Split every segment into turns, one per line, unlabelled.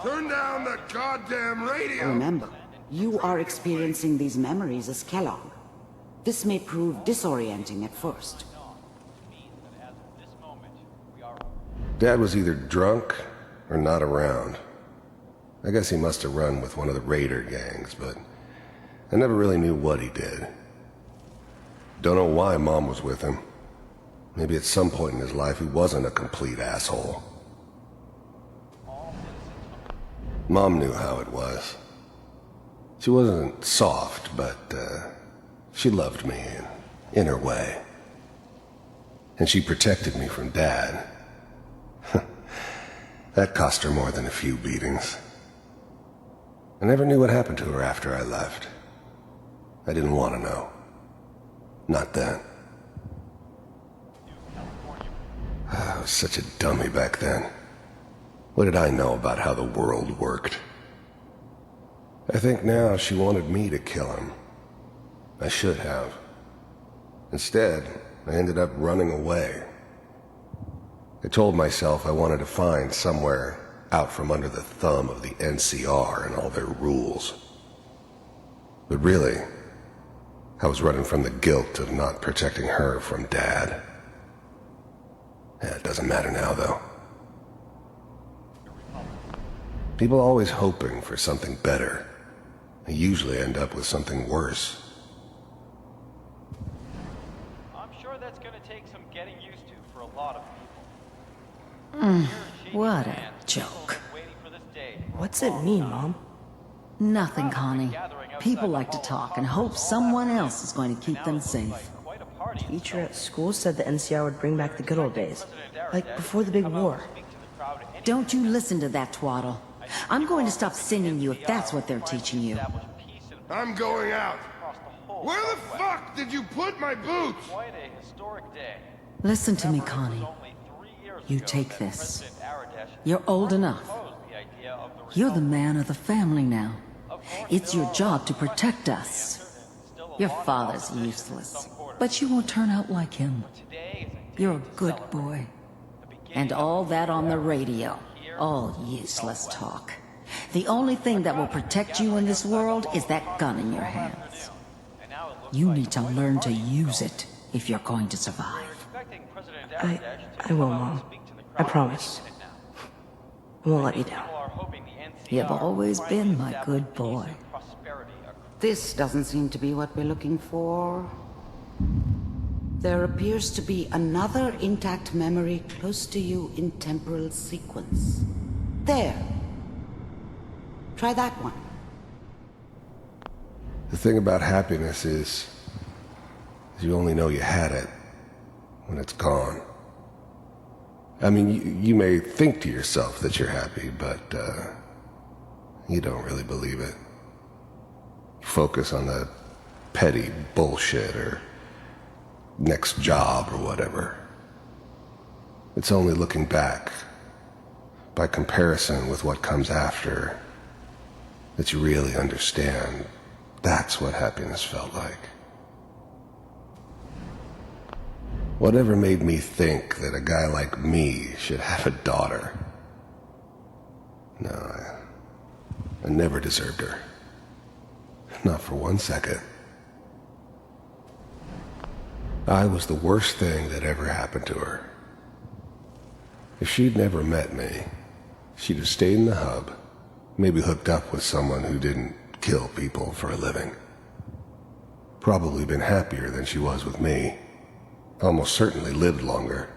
Turn down the goddamn radio!
Remember, you are experiencing these memories as Kellogg. This may prove disorienting at first.
Dad was either drunk or not around. I guess he must have run with one of the raider gangs, but I never really knew what he did. Don't know why Mom was with him. Maybe at some point in his life he wasn't a complete asshole. Mom knew how it was. She wasn't soft, but she loved me in her way. And she protected me from Dad. That cost her more than a few beatings. I never knew what happened to her after I left. I didn't want to know. Not then. I was such a dummy back then. What did I know about how the world worked? I think now she wanted me to kill him. I should have. Instead, I ended up running away. I told myself I wanted to find somewhere out from under the thumb of the NCR and all their rules. But really, I was running from the guilt of not protecting her from Dad. It doesn't matter now, though. People are always hoping for something better. They usually end up with something worse.
I'm sure that's gonna take some getting used to for a lot of people.
What a joke.
What's it mean, Mom?
Nothing, Connie. People like to talk and hope someone else is going to keep them safe.
Teacher at school said the NCR would bring back the good old days, like before the big war.
Don't you listen to that twaddle. I'm going to stop singing you if that's what they're teaching you.
I'm going out. Where the fuck did you put my boots?
Quite a historic day.
Listen to me, Connie. You take this. You're old enough. You're the man of the family now. It's your job to protect us. Your father's useless, but you won't turn out like him. You're a good boy. And all that on the radio, all useless talk. The only thing that will protect you in this world is that gun in your hands. You need to learn to use it if you're going to survive.
I will, Mom. I promise. I won't let you down.
You've always been my good boy.
This doesn't seem to be what we're looking for. There appears to be another intact memory close to you in temporal sequence. There. Try that one.
The thing about happiness is you only know you had it when it's gone. I mean, you may think to yourself that you're happy, but you don't really believe it. You focus on the petty bullshit or next job or whatever. It's only looking back, by comparison with what comes after, that you really understand that's what happiness felt like. Whatever made me think that a guy like me should have a daughter? No, I never deserved her. Not for 1 second. I was the worst thing that ever happened to her. If she'd never met me, she'd have stayed in the hub, maybe hooked up with someone who didn't kill people for a living. Probably been happier than she was with me. Almost certainly lived longer.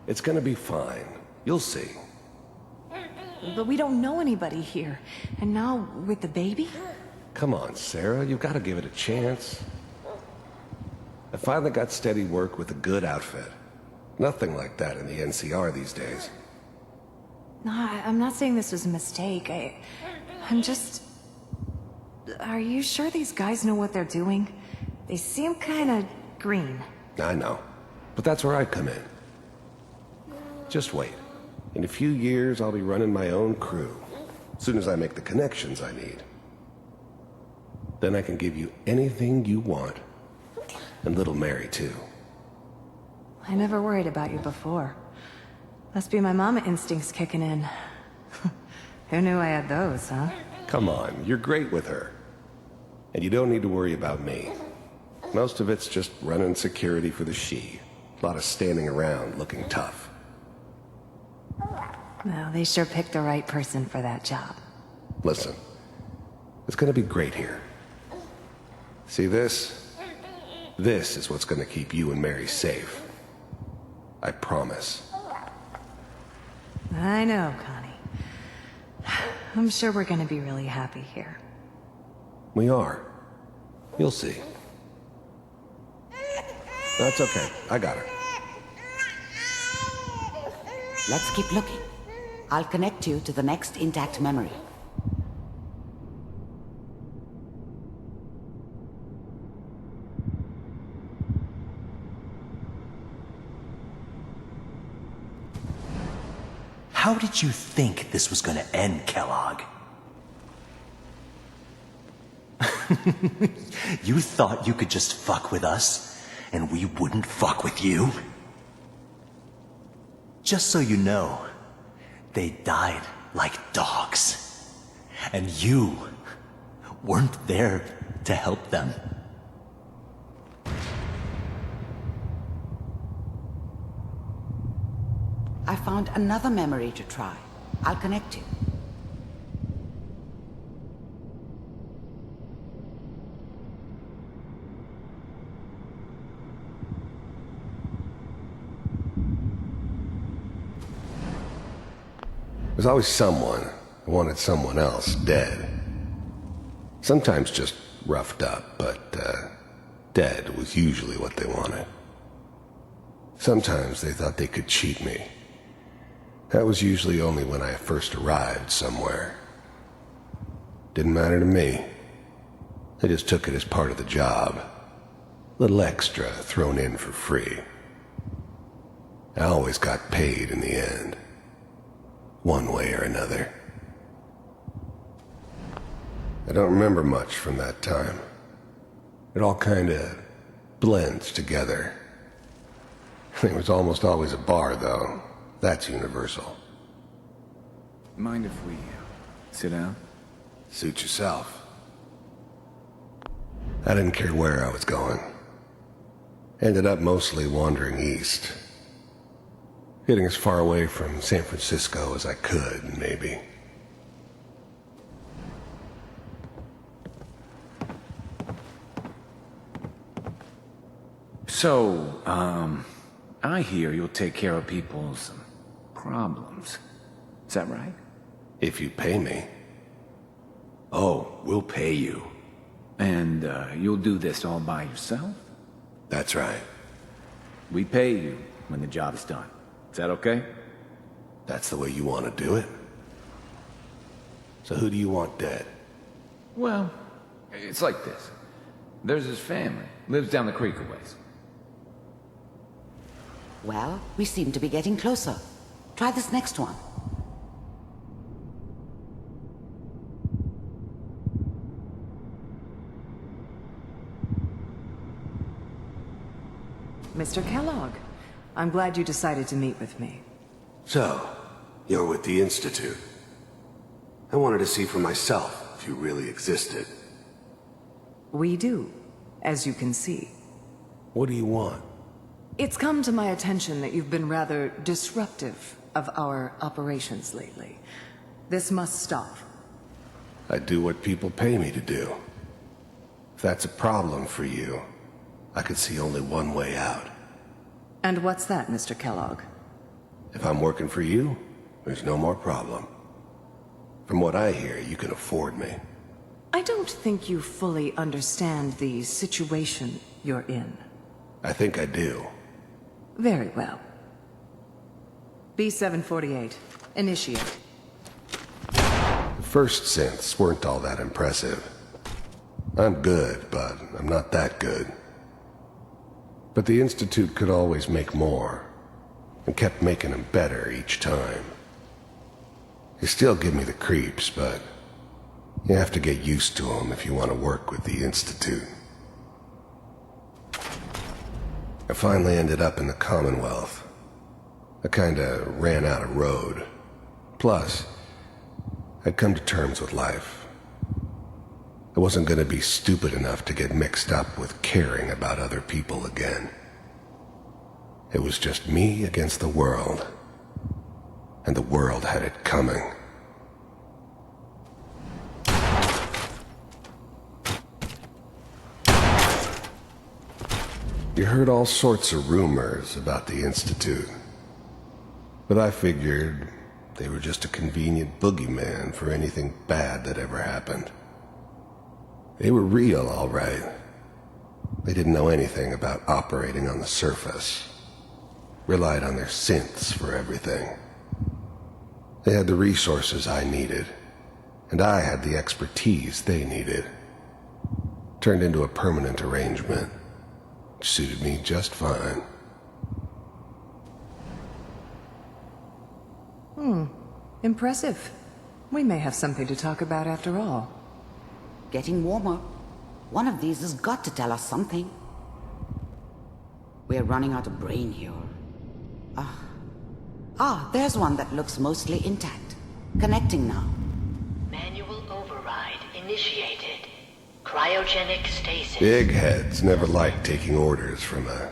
It's gonna be fine. You'll see.
But we don't know anybody here. And now, with the baby?
Come on, Sarah, you've got to give it a chance. I finally got steady work with a good outfit. Nothing like that in the NCR these days.
No, I'm not saying this was a mistake. I'm just... Are you sure these guys know what they're doing? They seem kinda green.
I know, but that's where I come in. Just wait. In a few years, I'll be running my own crew. As soon as I make the connections I need. Then I can give you anything you want. And little Mary, too.
I never worried about you before. Must be my mama instincts kicking in. Who knew I had those, huh?
Come on, you're great with her. And you don't need to worry about me. Most of it's just running security for the she. A lot of standing around looking tough.
Well, they sure picked the right person for that job.
Listen, it's gonna be great here. See this? This is what's gonna keep you and Mary safe. I promise.
I know, Connie. I'm sure we're gonna be really happy here.
We are. You'll see. That's okay. I got her.
Let's keep looking. I'll connect you to the next intact memory.
How did you think this was gonna end, Kellogg? You thought you could just fuck with us, and we wouldn't fuck with you? Just so you know, they died like dogs. And you weren't there to help them.
I found another memory to try. I'll connect you.
There's always someone who wanted someone else dead. Sometimes just roughed up, but dead was usually what they wanted. Sometimes they thought they could cheat me. That was usually only when I first arrived somewhere. Didn't matter to me. They just took it as part of the job. Little extra thrown in for free. I always got paid in the end. One way or another. I don't remember much from that time. It all kinda blends together. There was almost always a bar, though. That's universal.
Mind if we sit down?
Suit yourself. I didn't care where I was going. Ended up mostly wandering east. Getting as far away from San Francisco as I could, maybe.
So, I hear you'll take care of people's problems. Is that right?
If you pay me.
Oh, we'll pay you. And, you'll do this all by yourself?
That's right.
We pay you when the job's done. Is that okay?
That's the way you want to do it? So who do you want dead?
Well, it's like this. There's his family. Lives down the creek a ways.
Well, we seem to be getting closer. Try this next one.
Mr. Kellogg, I'm glad you decided to meet with me.
So, you're with the Institute. I wanted to see for myself if you really existed.
We do, as you can see.
What do you want?
It's come to my attention that you've been rather disruptive of our operations lately. This must stop.
I do what people pay me to do. If that's a problem for you, I could see only one way out.
And what's that, Mr. Kellogg?
If I'm working for you, there's no more problem. From what I hear, you can afford me.
I don't think you fully understand the situation you're in.
I think I do.
Very well. B-748, initiate.
The first synths weren't all that impressive. I'm good, but I'm not that good. But the Institute could always make more, and kept making them better each time. They still give me the creeps, but you have to get used to them if you want to work with the Institute. I finally ended up in the Commonwealth. I kinda ran out of road. Plus, I'd come to terms with life. I wasn't gonna be stupid enough to get mixed up with caring about other people again. It was just me against the world, and the world had it coming. You heard all sorts of rumors about the Institute, but I figured they were just a convenient boogeyman for anything bad that ever happened. They were real, all right. They didn't know anything about operating on the surface. Relied on their synths for everything. They had the resources I needed, and I had the expertise they needed. Turned into a permanent arrangement. Suited me just fine.
Impressive. We may have something to talk about after all.
Getting warmer. One of these has got to tell us something. We're running out of brain here. There's one that looks mostly intact. Connecting now.
Manual override initiated. Cryogenic stasis.
Big heads never liked taking orders from a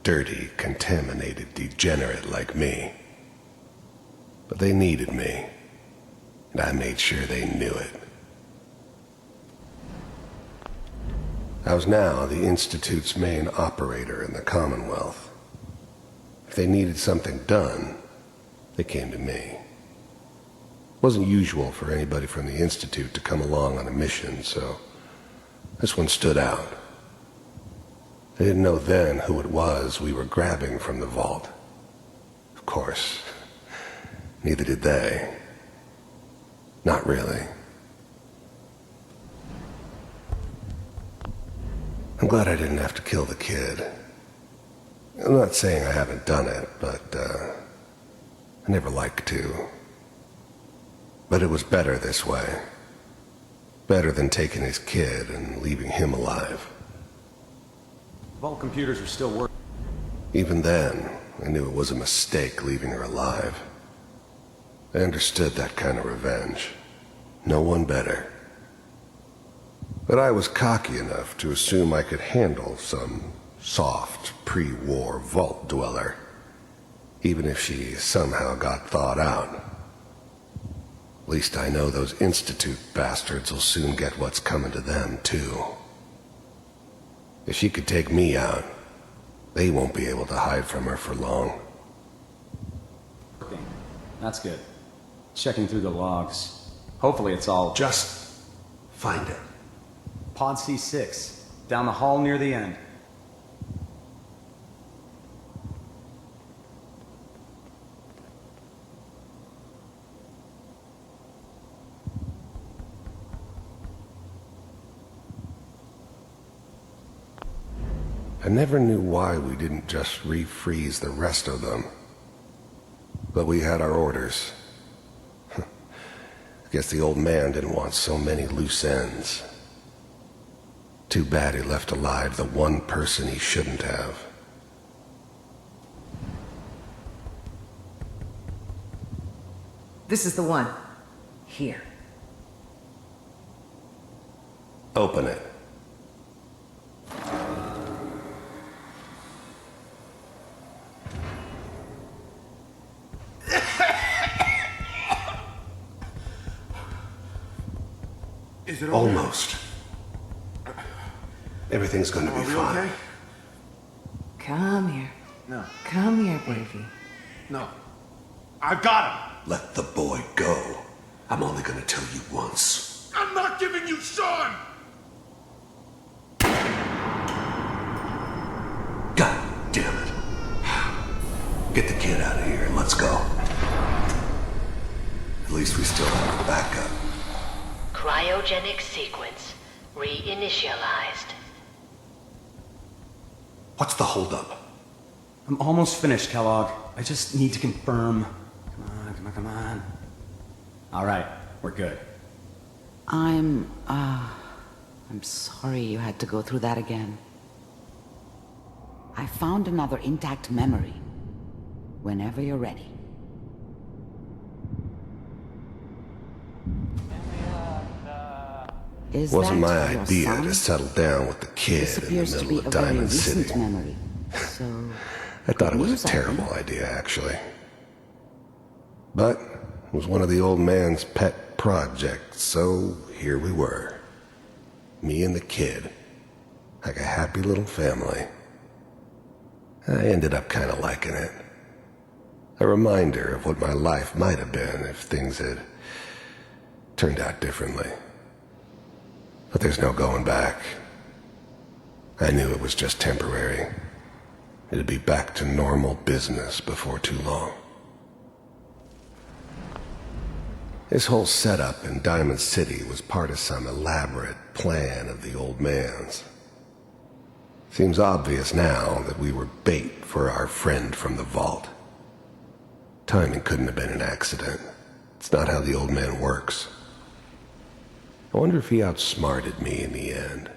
dirty, contaminated degenerate like me. But they needed me, and I made sure they knew it. I was now the Institute's main operator in the Commonwealth. If they needed something done, they came to me. It wasn't usual for anybody from the Institute to come along on a mission, so this one stood out. They didn't know then who it was we were grabbing from the vault. Of course, neither did they. Not really. I'm glad I didn't have to kill the kid. I'm not saying I haven't done it, but I never liked to. But it was better this way. Better than taking his kid and leaving him alive.
Vault computers are still working.
Even then, I knew it was a mistake leaving her alive. I understood that kind of revenge. No one better. But I was cocky enough to assume I could handle some soft, pre-war vault dweller, even if she somehow got thawed out. At least I know those Institute bastards will soon get what's coming to them, too. If she could take me out, they won't be able to hide from her for long.
That's good. Checking through the logs. Hopefully it's all...
Just find it.
Pod C6, down the hall near the end.
I never knew why we didn't just refreeze the rest of them. But we had our orders. I guess the old man didn't want so many loose ends. Too bad he left alive the one person he shouldn't have.
This is the one. Here.
Open it.
Is it okay?
Almost. Everything's gonna be fine.
Okay?
Come here.
No.
Come here, baby.
No. I've got him.
Let the boy go. I'm only gonna tell you once.
I'm not giving you Sean!
God damn it. Get the kid out of here and let's go. At least we still have a backup.
Cryogenic sequence reinitialized.
What's the holdup?
I'm almost finished, Kellogg. I just need to confirm. Come on, come on, come on. All right, we're good.
I'm sorry you had to go through that again. I found another intact memory. Whenever you're ready. Is
Wasn't my
that your
idea
son?
to settle down with the kid
This
in the
appears to
middle
be
of
a very
Diamond
recent
City.
memory. So,
I thought it was
news,
a
I
terrible
think.
idea, actually. But it was one of the old man's pet projects, so here we were. Me and the kid. Like a happy little family. I ended up kind of liking it. A reminder of what my life might have been if things had turned out differently. But there's no going back. I knew it was just temporary. It'd be back to normal business before too long. This whole setup in Diamond City was part of some elaborate plan of the old man's. Seems obvious now that we were bait for our friend from the vault. Timing couldn't have been an accident. It's not how the old man works. I wonder if he outsmarted me in the end.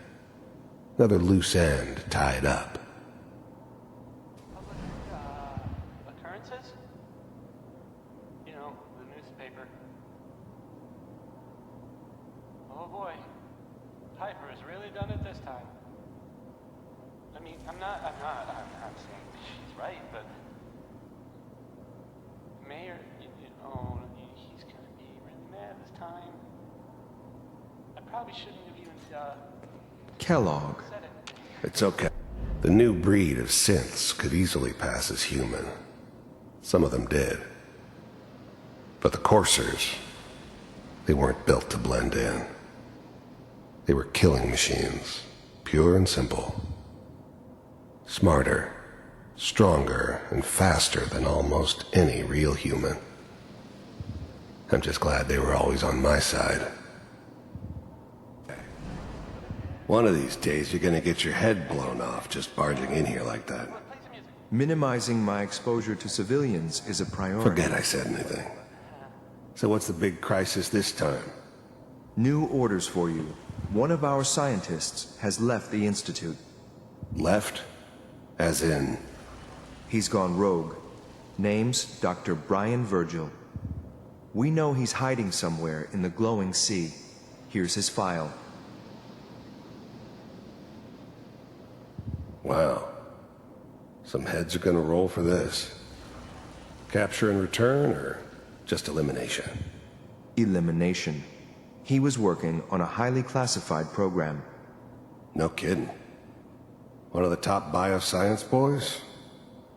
Another loose end tied up.
Occurrences? You know, the newspaper. Oh boy. Piper has really done it this time. I mean, I'm not saying she's right, but Mayor, he's gonna be really mad this time. I probably shouldn't have even,
Kellogg.
said it.
It's okay. The new breed of synths could easily pass as human. Some of them did. But the coursers, they weren't built to blend in. They were killing machines, pure and simple. Smarter, stronger, and faster than almost any real human. I'm just glad they were always on my side. One of these days, you're gonna get your head blown off just barging in here like that.
Minimizing my exposure to civilians is a priority.
Forget I said anything. So what's the big crisis this time?
New orders for you. One of our scientists has left the Institute.
Left? As in...
He's gone rogue. Name's Dr. Brian Virgil. We know he's hiding somewhere in the glowing sea. Here's his file.
Wow. Some heads are gonna roll for this. Capture and return, or just elimination?
Elimination. He was working on a highly classified program.
No kidding. One of the top bioscience boys?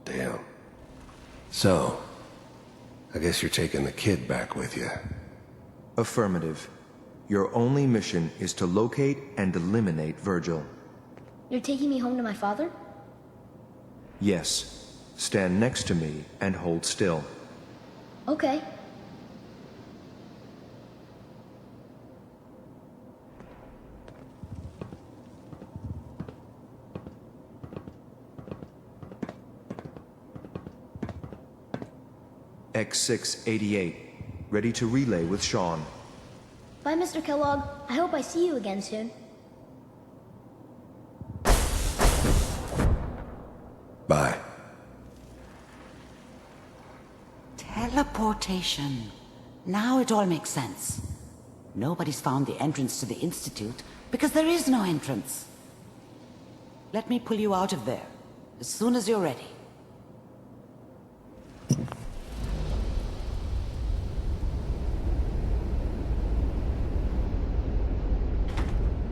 Damn. So, I guess you're taking the kid back with you.
Affirmative. Your only mission is to locate and eliminate Virgil.
You're taking me home to my father?
Yes. Stand next to me and hold still.
Okay.
X688. Ready to relay with Sean.
Bye, Mr. Kellogg. I hope I see you again soon.
Bye.
Teleportation. Now it all makes sense. Nobody's found the entrance to the Institute because there is no entrance. Let me pull you out of there as soon as you're ready.